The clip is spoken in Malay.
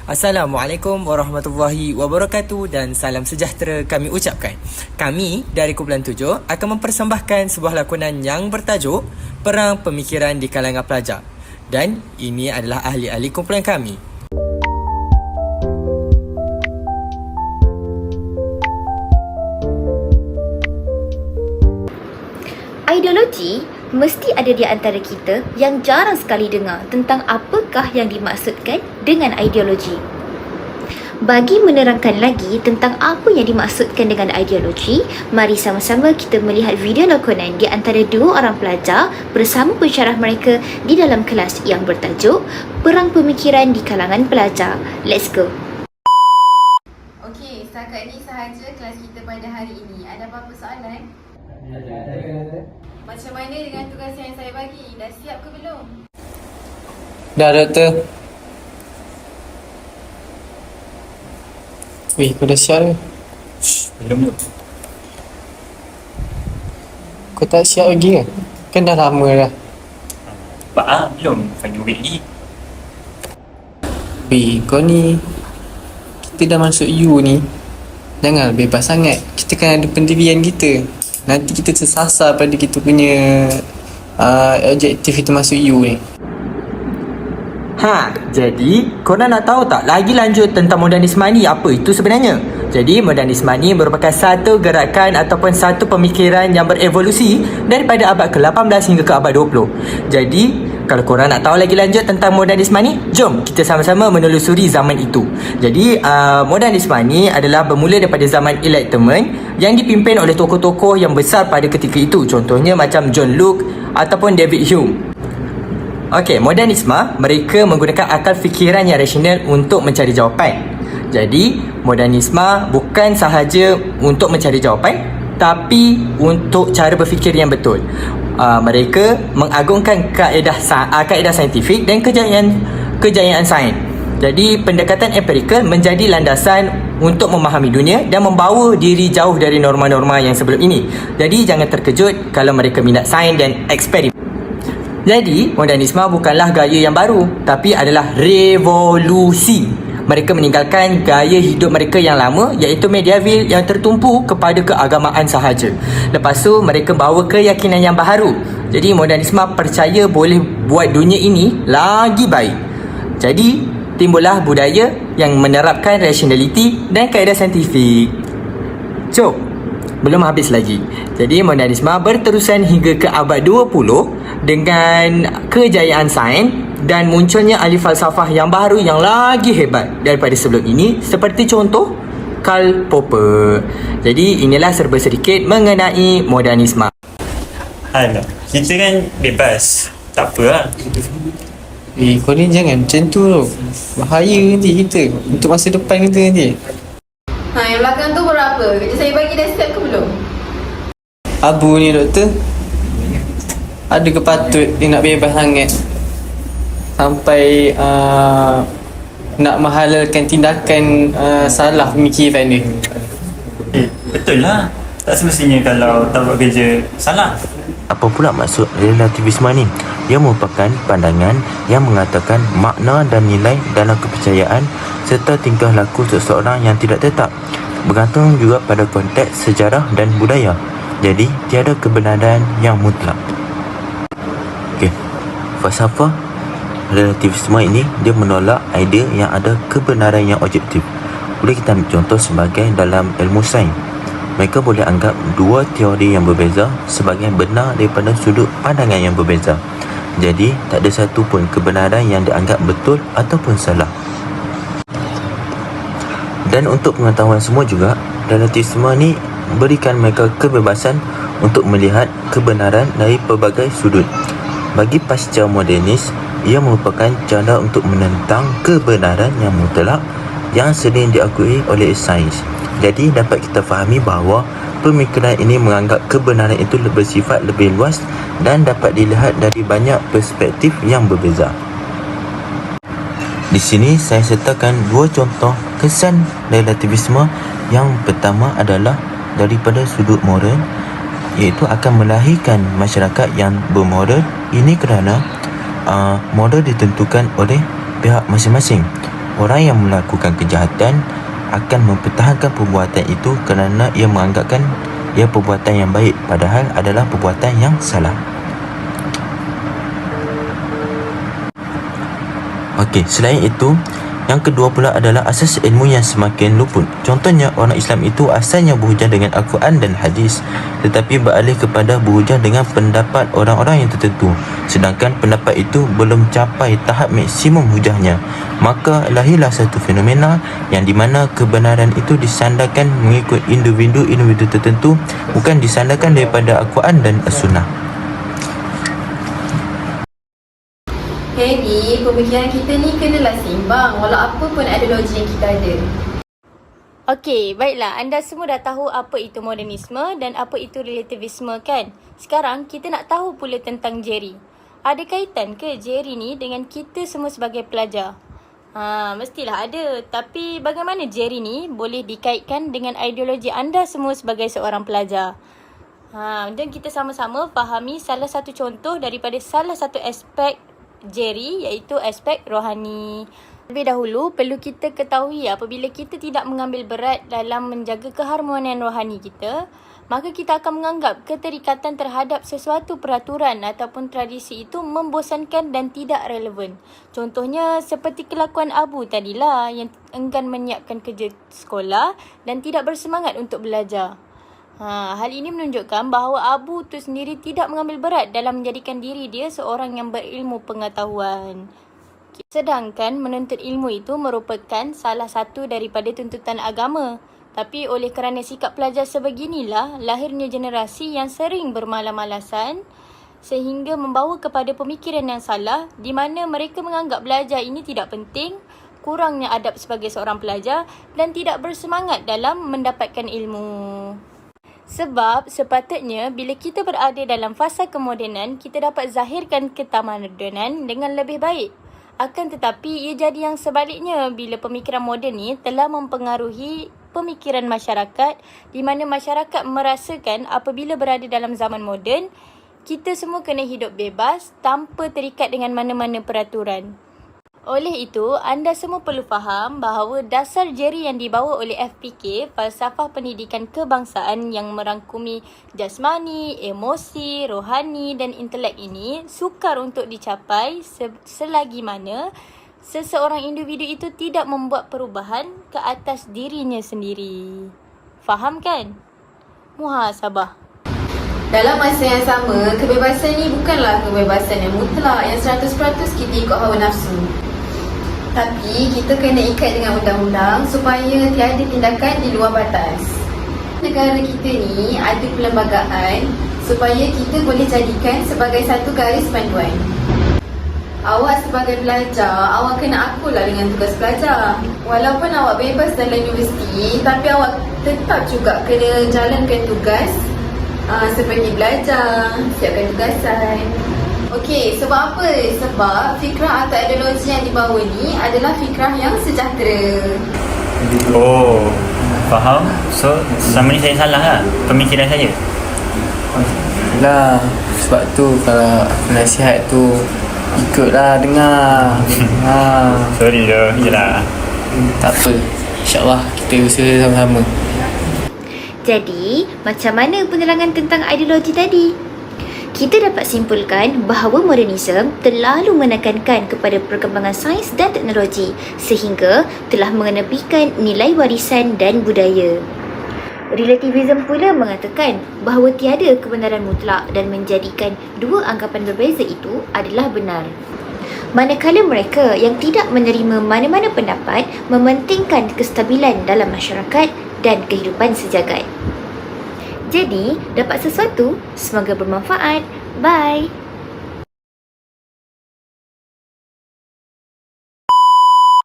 Assalamualaikum warahmatullahi wabarakatuh dan salam sejahtera kami ucapkan. Kami dari Kumpulan 7 akan mempersembahkan sebuah lakonan yang bertajuk Perang Pemikiran di Kalangan Pelajar. Dan ini adalah ahli-ahli kumpulan kami. Ideologi mesti ada di antara kita yang jarang sekali dengar tentang apakah yang dimaksudkan dengan ideologi. Bagi menerangkan lagi tentang apa yang dimaksudkan dengan ideologi, mari sama-sama kita melihat video lakonan di antara dua orang pelajar bersama pensyarah mereka di dalam kelas yang bertajuk Perang Pemikiran di Kalangan Pelajar. Let's go! Okey, setakat ni sahaja kelas kita pada hari ini. Ada apa-apa soalan? Macam mana dengan tugas yang saya bagi? Dah siap ke belum? Dah, Doktor. Weh, kau dah siap ke? Belum. Kau tak siap lagi ke? Kan dah lama dah. Belum. Panggil week ni. Weh, kau ni, kita dah masuk U ni. Jangan bebas sangat. Kita kan ada pendirian kita. Nanti kita tersasar pada kita punya objektif kita masuk U ni. Jadi korang nak tahu tak lagi lanjut tentang modernisme ni apa itu sebenarnya? Jadi modernisme ni merupakan satu gerakan ataupun satu pemikiran yang berevolusi daripada abad ke-18 hingga ke abad 20. Jadi kalau korang nak tahu lagi lanjut tentang modernisme ni, jom kita sama-sama menelusuri zaman itu. Jadi modernisme ni adalah bermula daripada zaman Enlightenment yang dipimpin oleh tokoh-tokoh yang besar pada ketika itu. Contohnya macam John Locke ataupun David Hume. Okey, modernisme mereka menggunakan akal fikiran yang rasional untuk mencari jawapan. Jadi, modernisme bukan sahaja untuk mencari jawapan, tapi untuk cara berfikir yang betul. Mereka mengagungkan kaedah saintifik dan kejayaan sains. Jadi, pendekatan empirikal menjadi landasan untuk memahami dunia dan membawa diri jauh dari norma-norma yang sebelum ini. Jadi, jangan terkejut kalau mereka minat sains dan eksperimen. Jadi, modernisme bukanlah gaya yang baru, tapi adalah revolusi. Mereka meninggalkan gaya hidup mereka yang lama, iaitu medieval yang tertumpu kepada keagamaan sahaja. Lepas tu, mereka bawa keyakinan yang baharu. Jadi, modernisme percaya boleh buat dunia ini lagi baik. Jadi, timbullah budaya yang menerapkan rationality dan kaedah saintifik. Belum habis lagi. Jadi modernisme berterusan hingga ke abad 20 dengan kejayaan sains dan munculnya ahli falsafah yang baru yang lagi hebat daripada sebelum ini, seperti contoh Karl Popper. Jadi inilah serba sedikit mengenai modernisme. Alah, kita kan bebas. Tak apa lah. Kau ni jangan macam tu tau. Bahaya nanti kita untuk masa depan kita nanti. Yang belakang tu berapa? Kerja saya bagi dah siap ke belum? Abu ni, Doktor. Ada ke patut dia nak bebas sangat sampai nak menghalalkan tindakan salah pemikiran dia? Betul lah. Tak semestinya kalau tak buat kerja salah. Apa pula maksud relativisme ni? Ia merupakan pandangan yang mengatakan makna dan nilai dalam kepercayaan serta tingkah laku seseorang yang tidak tetap, bergantung juga pada konteks sejarah dan budaya. Jadi, tiada kebenaran yang mutlak. Okey, falsafah relativisme ini dia menolak idea yang ada kebenaran yang objektif. Boleh kita ambil contoh sebagai dalam ilmu sains. Mereka boleh anggap dua teori yang berbeza sebagai benar daripada sudut pandangan yang berbeza. Jadi, tak ada satu pun kebenaran yang dianggap betul ataupun salah. Dan untuk pengetahuan semua juga, relativisme ni berikan mereka kebebasan untuk melihat kebenaran dari pelbagai sudut. Bagi pasca modernis, ia merupakan cara untuk menentang kebenaran yang mutlak yang sering diakui oleh sains. Jadi dapat kita fahami bahawa pemikiran ini menganggap kebenaran itu bersifat lebih luas dan dapat dilihat dari banyak perspektif yang berbeza. Di sini saya sertakan dua contoh kesan relativisme. Yang pertama adalah daripada sudut moral, iaitu akan melahirkan masyarakat yang bermoral. Ini kerana moral ditentukan oleh pihak masing-masing. orang yang melakukan kejahatan akan mempertahankan perbuatan itu kerana ia menganggapkan ia perbuatan yang baik padahal adalah perbuatan yang salah. Okey, selain itu, yang kedua pula adalah asas ilmu yang semakin luput. Contohnya, orang Islam itu asalnya berhujah dengan Al-Quran dan hadis, tetapi beralih kepada berhujah dengan pendapat orang-orang yang tertentu, sedangkan pendapat itu belum capai tahap maksimum hujahnya. Maka lahirlah satu fenomena yang di mana kebenaran itu disandarkan mengikut individu-individu tertentu, bukan disandarkan daripada Al-Quran dan As-Sunnah. Jadi, pemikiran kita ni kenalah seimbang walau apa pun ideologi yang kita ada. Okey, baiklah. Anda semua dah tahu apa itu modernisme dan apa itu relativisme kan? Sekarang kita nak tahu pula tentang Jerry. Ada kaitan ke Jerry ni dengan kita semua sebagai pelajar? Mestilah ada. Tapi bagaimana Jerry ni boleh dikaitkan dengan ideologi anda semua sebagai seorang pelajar? Dan kita sama-sama fahami salah satu contoh daripada salah satu aspek Jerry, iaitu aspek rohani. Lebih dahulu, perlu kita ketahui apabila kita tidak mengambil berat dalam menjaga keharmonian rohani kita, maka kita akan menganggap keterikatan terhadap sesuatu peraturan ataupun tradisi itu membosankan dan tidak relevan. Contohnya seperti kelakuan Abu tadilah yang enggan menyiapkan kerja sekolah dan tidak bersemangat untuk belajar. Hal ini menunjukkan bahawa Abu tu sendiri tidak mengambil berat dalam menjadikan diri dia seorang yang berilmu pengetahuan. Sedangkan menuntut ilmu itu merupakan salah satu daripada tuntutan agama. Tapi oleh kerana sikap pelajar sebeginilah, lahirnya generasi yang sering bermalas-malasan sehingga membawa kepada pemikiran yang salah di mana mereka menganggap belajar ini tidak penting, kurangnya adab sebagai seorang pelajar dan tidak bersemangat dalam mendapatkan ilmu. Sebab sepatutnya bila kita berada dalam fasa kemodenan, kita dapat zahirkan ketamadunan dengan lebih baik. Akan tetapi ia jadi yang sebaliknya bila pemikiran moden ni telah mempengaruhi pemikiran masyarakat, di mana masyarakat merasakan apabila berada dalam zaman moden, kita semua kena hidup bebas tanpa terikat dengan mana-mana peraturan. Oleh itu, anda semua perlu faham bahawa dasar Jerry yang dibawa oleh FPK, falsafah pendidikan kebangsaan yang merangkumi jasmani, emosi, rohani dan intelek ini sukar untuk dicapai selagi mana seseorang individu itu tidak membuat perubahan ke atas dirinya sendiri. Faham kan? Muhasabah. Dalam masa yang sama, kebebasan ni bukanlah kebebasan yang mutlak yang 100% kita ikut hawa nafsu. Tapi kita kena ikat dengan undang-undang supaya tiada tindakan di luar batas. Negara kita ni ada perlembagaan supaya kita boleh jadikan sebagai satu garis panduan. Awak sebagai pelajar, awak kena akulah dengan tugas pelajar. Walaupun awak bebas dalam universiti, tapi awak tetap juga kena jalankan tugas seperti belajar, siapkan tugasan. Okey, sebab apa? Sebab fikrah atau ideologi yang dibawa ni adalah fikrah yang sejahtera. Oh, faham. So, selama ni saya salah lah pemikiran saya. Lah, sebab tu kalau nasihat tu ikutlah dengar. Sorry dah, yelah. Tak apa. InsyaAllah kita usaha sama-sama. Jadi, macam mana penerangan tentang ideologi tadi? Kita dapat simpulkan bahawa modernisme terlalu menekankan kepada perkembangan sains dan teknologi sehingga telah mengenepikan nilai warisan dan budaya. Relativism pula mengatakan bahawa tiada kebenaran mutlak dan menjadikan dua anggapan berbeza itu adalah benar. Manakala mereka yang tidak menerima mana-mana pendapat mementingkan kestabilan dalam masyarakat dan kehidupan sejagat. Jadi, dapat sesuatu, semoga bermanfaat. Bye!